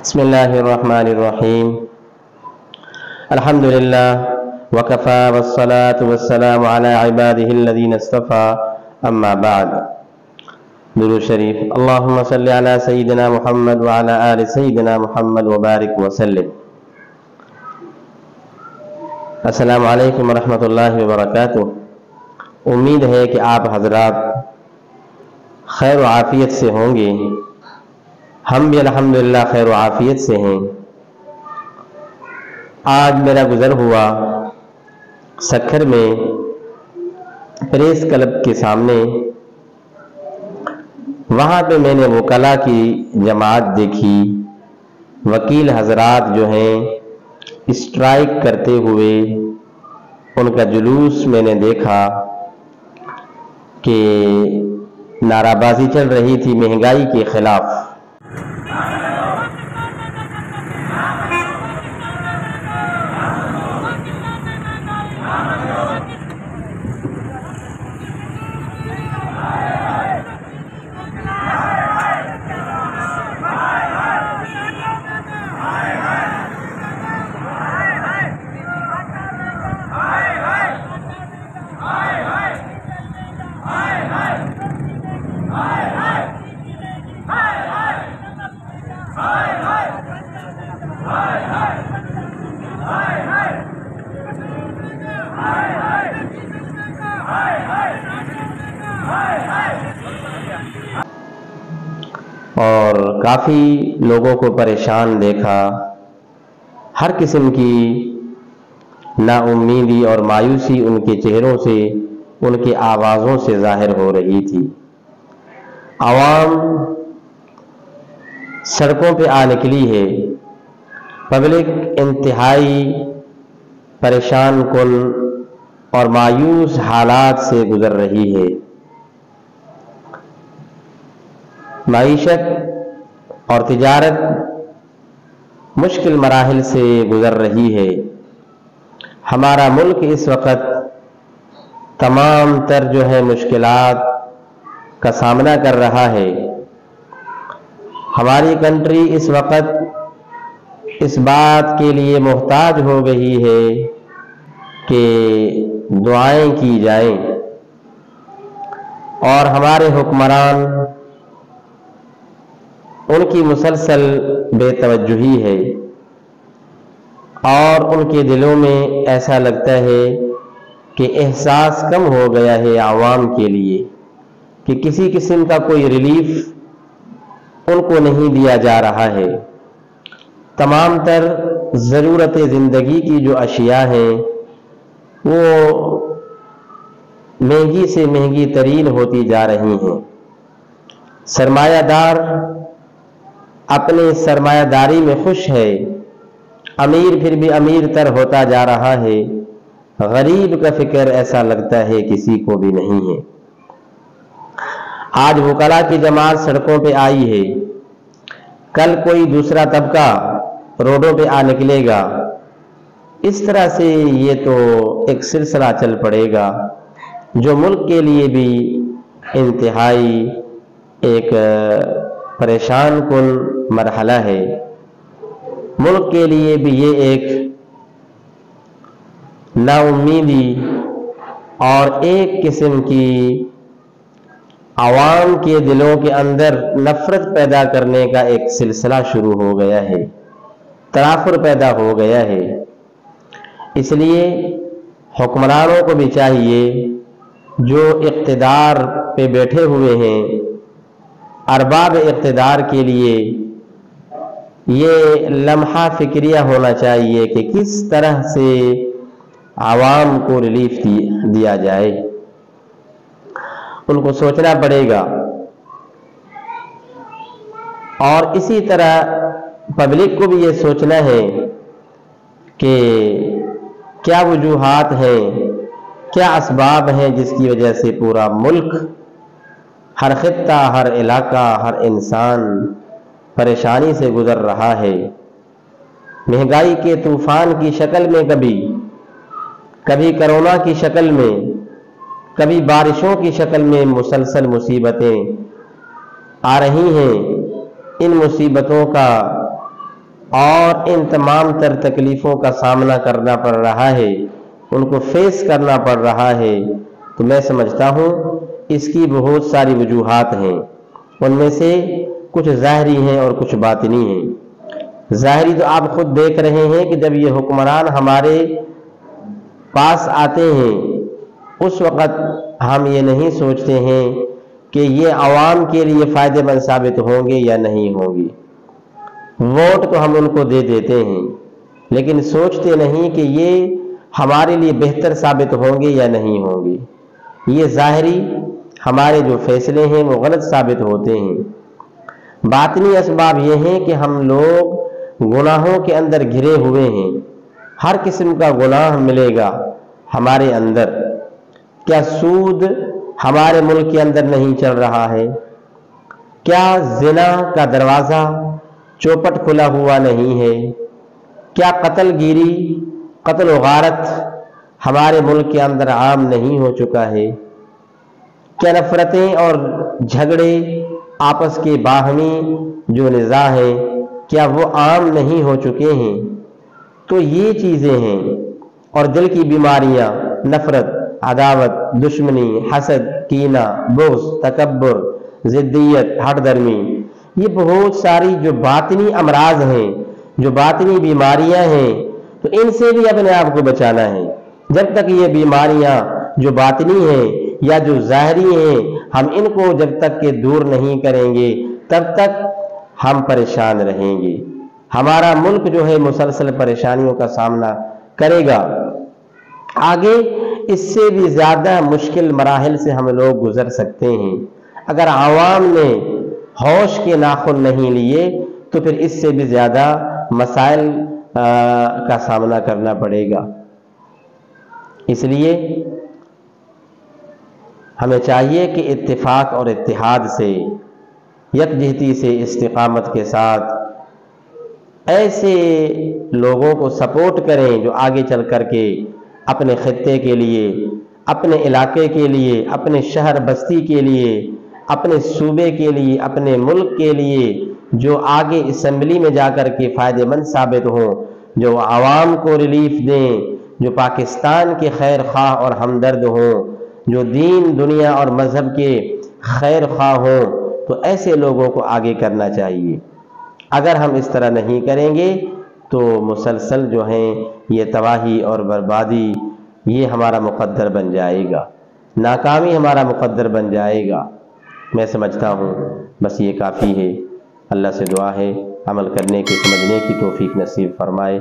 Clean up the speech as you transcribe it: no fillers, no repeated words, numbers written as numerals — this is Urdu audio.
بسم الله الرحمن الرحيم الحمد لله وكفى والصلاة والسلام على عباده الذين اصطفى أما بعد درود شریف اللهم صل على سيدنا محمد وعلى آل سيدنا محمد وبارك وسلم۔ السلام علیکم ورحمۃ اللہ وبرکاتہ۔ امید ہے کہ آپ حضرات خیر و عافیت سے ہوں گے۔ ہم بھی الحمدللہ خیر و عافیت سے ہیں۔ آج میرا گزر ہوا سکھر میں پریس کلب کے سامنے، وہاں پہ میں نے وکلاء کی جماعت دیکھی، وکیل حضرات جو ہیں اسٹرائک کرتے ہوئے ان کا جلوس میں نے دیکھا کہ نعرہ بازی چل رہی تھی مہنگائی کے خلاف۔ اور کافی لوگوں کو پریشان دیکھا، ہر قسم کی نا امیدی اور مایوسی ان کے چہروں سے، ان کی آوازوں سے ظاہر ہو رہی تھی۔ عوام سڑکوں پہ آ نکلی ہے، پبلک انتہائی پریشان کن اور مایوس حالات سے گزر رہی ہے۔ معیشت اور تجارت مشکل مراحل سے گزر رہی ہے۔ ہمارا ملک اس وقت تمام تر جو ہے مشکلات کا سامنا کر رہا ہے۔ ہماری کنٹری اس وقت اس بات کے لیے محتاج ہو گئی ہے کہ دعائیں کی جائیں، اور ہمارے حکمران ان کی مسلسل بے توجہی ہے، اور ان کے دلوں میں ایسا لگتا ہے کہ احساس کم ہو گیا ہے عوام کے لیے کہ کسی قسم کا کوئی ریلیف ان کو نہیں دیا جا رہا ہے۔ تمام تر ضرورت زندگی کی جو اشیاء ہیں وہ مہنگی سے مہنگی ترین ہوتی جا رہی ہیں۔ سرمایہ دار اپنے سرمایہ داری میں خوش ہے، امیر پھر بھی امیر تر ہوتا جا رہا ہے، غریب کا فکر ایسا لگتا ہے کسی کو بھی نہیں ہے۔ آج وکلاء کی جماعت سڑکوں پہ آئی ہے، کل کوئی دوسرا طبقہ روڈوں پہ آ نکلے گا، اس طرح سے یہ تو ایک سلسلہ چل پڑے گا جو ملک کے لیے بھی انتہائی ایک پریشان کن مرحلہ ہے۔ ملک کے لیے بھی یہ ایک نا امیدی اور ایک قسم کی عوام کے دلوں کے اندر نفرت پیدا کرنے کا ایک سلسلہ شروع ہو گیا ہے، تنافر پیدا ہو گیا ہے۔ اس لیے حکمرانوں کو بھی چاہیے جو اقتدار پہ بیٹھے ہوئے ہیں، ارباب اقتدار کے لیے یہ لمحہ فکریہ ہونا چاہیے کہ کس طرح سے عوام کو ریلیف دیا جائے۔ ان کو سوچنا پڑے گا، اور اسی طرح پبلک کو بھی یہ سوچنا ہے کہ کیا وجوہات ہیں، کیا اسباب ہیں جس کی وجہ سے پورا ملک، ہر خطہ، ہر علاقہ، ہر انسان پریشانی سے گزر رہا ہے۔ مہنگائی کے طوفان کی شکل میں، کبھی کرونا کی شکل میں، کبھی بارشوں کی شکل میں مسلسل مصیبتیں آ رہی ہیں۔ ان مصیبتوں کا اور ان تمام تر تکلیفوں کا سامنا کرنا پڑ رہا ہے، ان کو فیس کرنا پڑ رہا ہے، تو میں سمجھتا ہوں اس کی بہت ساری وجوہات ہیں۔ ان میں سے کچھ ظاہری ہیں اور کچھ باطنی ہیں۔ ظاہری تو آپ خود دیکھ رہے ہیں کہ جب یہ حکمران ہمارے پاس آتے ہیں اس وقت ہم یہ نہیں سوچتے ہیں کہ یہ عوام کے لیے فائدہ مند ثابت ہوں گے یا نہیں ہوں گے۔ ووٹ تو ہم ان کو دے دیتے ہیں، لیکن سوچتے نہیں کہ یہ ہمارے لیے بہتر ثابت ہوں گے یا نہیں ہوں گے۔ یہ ظاہری ہمارے جو فیصلے ہیں وہ غلط ثابت ہوتے ہیں۔ باطنی اسباب یہ ہیں کہ ہم لوگ گناہوں کے اندر گھرے ہوئے ہیں، ہر قسم کا گناہ ملے گا ہمارے اندر۔ کیا سود ہمارے ملک کے اندر نہیں چل رہا ہے؟ کیا زنا کا دروازہ چوپٹ کھلا ہوا نہیں ہے؟ کیا قتل گیری، قتل و غارت ہمارے ملک کے اندر عام نہیں ہو چکا ہے؟ کیا نفرتیں اور جھگڑے آپس کے باہمی جو نزاع ہیں کیا وہ عام نہیں ہو چکے ہیں؟ تو یہ چیزیں ہیں، اور دل کی بیماریاں، نفرت، عداوت، دشمنی، حسد، کینہ، بغض، تکبر، ضدیت، ہٹ درمی، یہ بہت ساری جو باطنی امراض ہیں، جو باطنی بیماریاں ہیں، تو ان سے بھی اپنے آپ کو بچانا ہے۔ جب تک یہ بیماریاں جو باطنی ہیں یا جو ظاہری ہیں ہم ان کو جب تک کہ دور نہیں کریں گے تب تک ہم پریشان رہیں گے۔ ہمارا ملک جو ہے مسلسل پریشانیوں کا سامنا کرے گا۔ آگے اس سے بھی زیادہ مشکل مراحل سے ہم لوگ گزر سکتے ہیں۔ اگر عوام نے ہوش کے ناخن نہیں لیے تو پھر اس سے بھی زیادہ مسائل کا سامنا کرنا پڑے گا۔ اس لیے ہمیں چاہیے کہ اتفاق اور اتحاد سے، یکجہتی سے، استقامت کے ساتھ ایسے لوگوں کو سپورٹ کریں جو آگے چل کر کے اپنے خطے کے لیے، اپنے علاقے کے لیے، اپنے شہر بستی کے لیے، اپنے صوبے کے لیے، اپنے ملک کے لیے جو آگے اسمبلی میں جا کر کے فائدہ مند ثابت ہوں، جو عوام کو ریلیف دیں، جو پاکستان کے خیر خواہ اور ہمدرد ہوں، جو دین، دنیا اور مذہب کے خیر خواہ ہوں، تو ایسے لوگوں کو آگے کرنا چاہیے۔ اگر ہم اس طرح نہیں کریں گے تو مسلسل جو ہیں یہ تباہی اور بربادی یہ ہمارا مقدر بن جائے گا، ناکامی ہمارا مقدر بن جائے گا۔ میں سمجھتا ہوں بس یہ کافی ہے۔ اللہ سے دعا ہے عمل کرنے کی، سمجھنے کی توفیق نصیب فرمائے۔